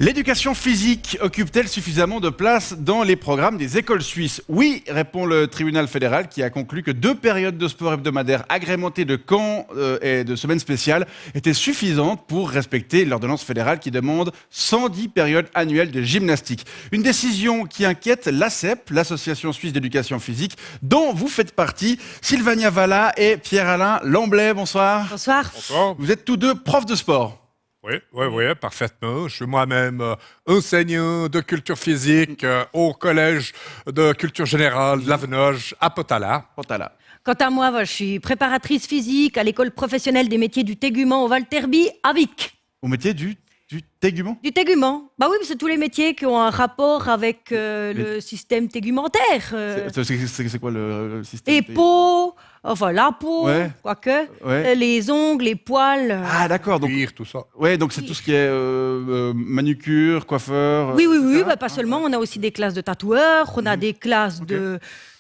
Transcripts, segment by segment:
L'éducation physique occupe-t-elle suffisamment de place dans les programmes des écoles suisses? Oui, répond le tribunal fédéral qui a conclu que 2 périodes de sport hebdomadaires agrémentées de camps et de semaines spéciales étaient suffisantes pour respecter l'ordonnance fédérale qui demande 110 périodes annuelles de gymnastique. Une décision qui inquiète l'ASEP, l'Association suisse d'éducation physique, dont vous faites partie. Sylvania Valla et Pierre-Alain Lamblay, bonsoir. Bonsoir. Bonsoir. Vous êtes tous deux profs de sport. Oui, parfaitement. Je suis moi-même enseignant de culture physique au collège de culture générale de Lavenoge à Potala. Potala. Quant à moi, je suis préparatrice physique à l'école professionnelle des métiers du tégument au Valterby à Vic. Au métier du tégument? Du tégument. Bah oui, c'est tous les métiers qui ont un rapport avec le système tégumentaire. C'est quoi le système? Les peaux, enfin la peau, Ouais. quoique, Ouais. les ongles, les poils. Ah d'accord, donc, Cuir, tout ça. ouais, donc c'est tout ce qui est manucure, coiffeur... Oui, etc. bah, pas seulement. On a aussi des classes de tatoueurs, on a des classes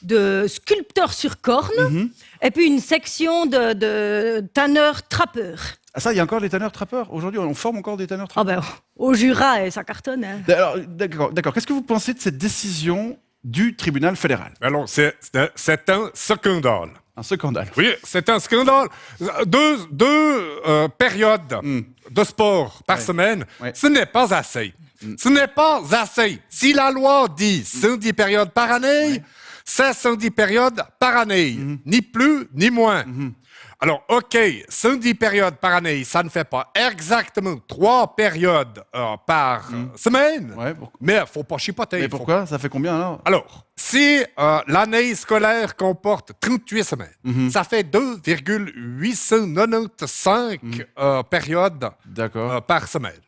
de sculpteurs sur corne, et puis une section de tanneurs-trappeurs. Ah ça, il y a encore des tanneurs-trappeurs? Aujourd'hui, on forme encore des Ah tanneurs-trappeurs? ben, au Jura, ça cartonne. Hein. Alors, d'accord. Qu'est-ce que vous pensez de cette décision du tribunal fédéral? Alors, c'est un scandale. Un scandale. Oui, c'est un scandale. Deux périodes de sport par semaine, ce n'est pas assez. Ce n'est pas assez. Si la loi dit 110 périodes par année, c'est 110 périodes par année. Ni plus, ni moins. Alors, OK, 110 périodes par année, ça ne fait pas exactement 3 périodes par semaine, Ouais, mais il ne faut pas chipoter. mais pourquoi? Ça fait combien alors? Alors, si l'année scolaire comporte 38 semaines, ça fait 2,895 périodes D'accord. par semaine.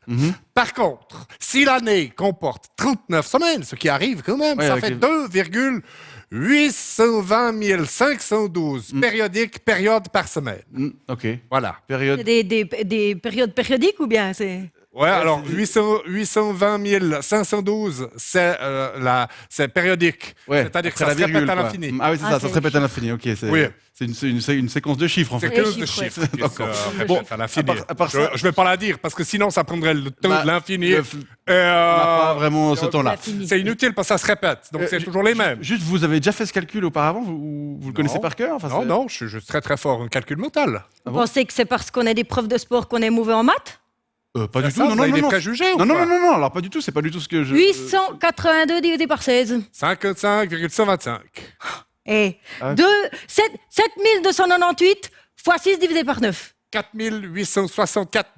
Par contre, si l'année comporte 39 semaines, ce qui arrive quand même, Ouais, ça avec fait les- 2,820 512 périodes par semaine. Ok. Voilà. Période... C'est des périodes périodiques ou bien c'est... Ouais, alors 820 512, c'est périodique. Ouais, C'est-à-dire que après ça se la répète virgule, à quoi. l'infini. Ah oui, c'est Ah, ça c'est se répète à l'infini. Ok, Oui. c'est une séquence de chiffres en C'est fait. 15 de chiffres, chiffres qui D'accord. se répètent Bon, à l'infini. à part ça- Je ne vais pas la dire parce que sinon ça prendrait le temps Bah, de l'infini. on n'a pas vraiment ce temps-là. L'infini. C'est inutile parce que ça se répète. Donc c'est toujours les mêmes. Juste, vous avez déjà fait ce calcul auparavant? Vous le connaissez par cœur? Enfin, c'est- Non, je suis juste très très fort en calcul mental. Vous bon pensez que c'est parce qu'on est des profs de sport qu'on est mauvais en maths? Pas du Ça, tout. vous avez des préjugés ou Non, quoi? non. Alors pas du tout. C'est pas du tout ce que je. 882 divisé par 16. 55,125. Et Ah. 7298 fois 6 divisé par 9. 4864,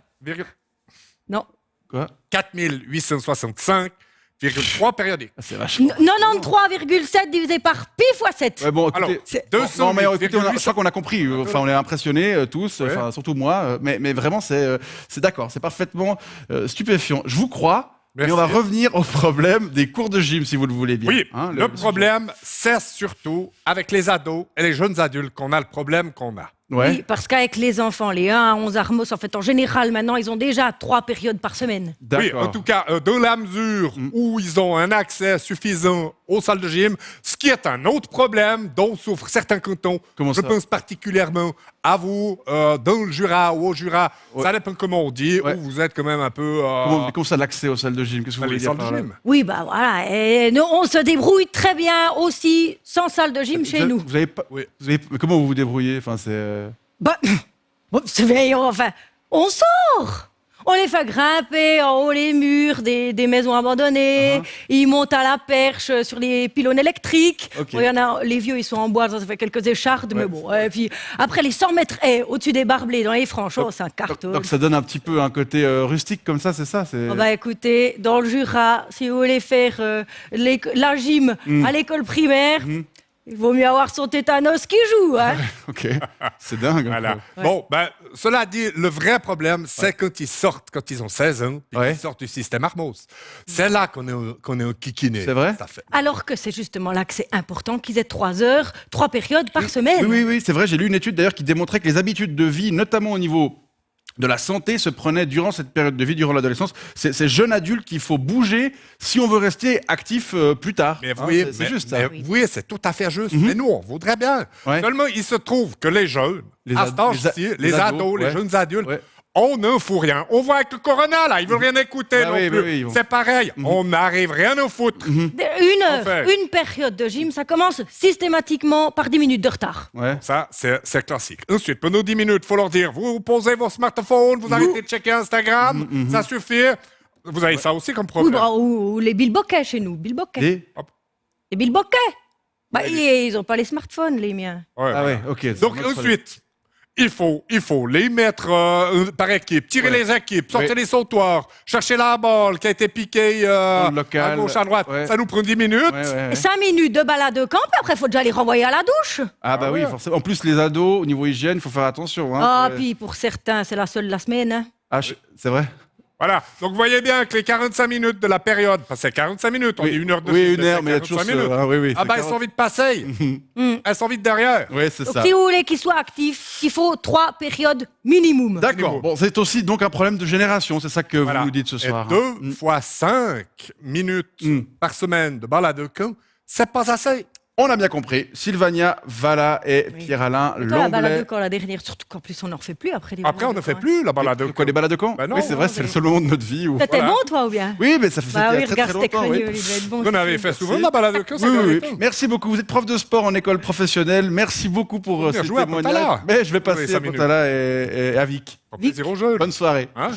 Non. Quoi? 4865,3 périodiques. Ah, c'est vachement. 93,7 divisé par pi fois 7. Ouais, bon, écoutez, Alors, c'est- 200 non, mais écoutez, je crois qu'on a compris. Enfin, on est impressionnés tous, Ouais. enfin, surtout moi. Mais vraiment, c'est d'accord, c'est parfaitement stupéfiant. Je vous crois. Mais Merci. on va revenir au problème des cours de gym, si vous le voulez bien. Oui, Hein, le problème, c'est surtout avec les ados et les jeunes adultes qu'on a le problème qu'on a. Ouais. Oui, parce qu'avec les enfants, les 1 à 11 Armos, en fait, en général, maintenant, ils ont déjà 3 périodes par semaine. Oui, D'accord. en tout cas, dans la mesure où ils ont un accès suffisant aux salles de gym, ce qui est un autre problème dont souffrent certains cantons. Comment Je ça? pense particulièrement à vous, dans le Jura ou au Jura. Ouais. Ça dépend comment on dit, Ouais. où vous êtes quand même un peu... Comment ça, l'accès aux salles de gym? Qu'est-ce que vous voulez les dire salles de par là? gym. Oui, bah voilà. Et nous, on se débrouille très bien aussi sans salle de gym chez nous. Vous avez pas. Oui. Mais comment vous vous débrouillez? Enfin, c'est. Bah, enfin, on sort. On les fait grimper en haut les murs des maisons abandonnées. Ils montent à la perche sur les pylônes électriques. Ok. Bon, il y en a, les vieux, ils sont en bois, ça fait quelques échardes, mais bon. Et puis après, les 100 mètres au-dessus des barbelés, dans les franches, oh, c'est un carton. Donc ça donne un petit peu un côté rustique comme ça, c'est ça? C'est... Oh bah écoutez, dans le Jura, si vous voulez faire la gym à l'école primaire, il vaut mieux avoir son tétanos qui joue. Hein. Ok, c'est dingue. Voilà. Ouais. Bon, ben, cela dit, le vrai problème, c'est quand ils sortent, quand ils ont 16 ans, et Ouais. qu'ils sortent du système Armos. C'est là qu'on est au kikiné. C'est vrai? Ça fait. Alors que c'est justement là que c'est important qu'ils aient 3 heures, 3 périodes par semaine. Oui, c'est vrai. J'ai lu une étude d'ailleurs qui démontrait que les habitudes de vie, notamment au niveau de la santé, se prenaient durant cette période de vie, durant l'adolescence. C'est ces jeunes adultes qu'il faut bouger si on veut rester actif plus tard. Mais Hein, vous voyez, c'est juste ça. mais oui, c'est tout à fait juste. Mais nous, on voudrait bien. Ouais. Seulement, il se trouve que les jeunes, Les à ad- cet âge-ci, les les ados, ados, les ouais. jeunes adultes, Ouais. on ne fout rien. On voit avec le corona, là, ils veulent rien écouter Bah non oui, plus. bah oui, ils vont- C'est pareil, on n'arrive rien à foutre. Une période de gym, ça commence systématiquement par 10 minutes de retard. Ouais. Ça, c'est classique. Ensuite, pendant 10 minutes, il faut leur dire, vous posez vos smartphones, vous arrêtez de checker Instagram, ça suffit. Vous avez ça aussi comme Ou, problème. ou les bilboquets chez nous, bilboquets. Et... Les bilboquets. Bah, Ouais, ils ont pas les smartphones, les miens. Ouais, Ah voilà. ouais, ok. c'est Donc un autre ensuite, il faut les mettre par équipe, tirer Ouais. les équipes, sortir Ouais. les sautoirs, chercher la balle qui a été piquée Dans le local. à gauche, à droite. Ouais. Ça nous prend 10 minutes. Ouais, ouais, ouais. 5 minutes de balade de camp, puis après, il faut déjà les renvoyer à la douche. Ah bah Ah oui, ouais. forcément. En plus, les ados, au niveau hygiène, il faut faire attention. Hein. Ah, C'est- puis pour certains, c'est la seule de la semaine. Hein. Ah, c'est vrai. Voilà. Donc vous voyez bien que les 45 minutes de la période, parce que c'est 45 minutes, on Oui. dit 1 heure de Oui, suite, une heure, c'est mais il y a 45 toujours ce- minutes. ah oui, oui, Ah c'est bah elles 40. sont vite passées. Elles sont vite derrière. Oui, c'est Donc, ça. si vous voulez qu'ils soient actifs, il faut 3 périodes minimum. D'accord. Minimum. Bon, c'est aussi donc un problème de génération, c'est ça que Voilà. vous nous dites ce soir. Et hein. 2 fois 5 minutes par semaine de balade de camp, c'est pas assez. On a bien compris. Sylvania, Vala et Oui. Pierre-Alain Et toi, la balade de Lamblet. camp, la dernière, surtout qu'en plus, on n'en refait plus après. Les Après, on balades ne de fait camp, plus la balade de Quoi, camp. les balades de camp Bah non, oui, c'est vrai, non, c'est le mais- seul moment de notre vie où... C'était Voilà. bon, toi, ou bien Oui, mais ça fait Bah c'était il oui, y a très, très regarde, c'était longtemps. craigneux, Oui. il devait être bon. Vous en avez fait souvent la balade de camp, ça Oui, doit oui, être- oui. Merci beaucoup. Vous êtes prof de sport en école professionnelle. Merci beaucoup pour Venir ces jouer à témoignages. Potala. Mais je vais Oui, passer 5 à minutes. Potala et à Vic. Pour plaisir aux jeunes. Bonne soirée. Hein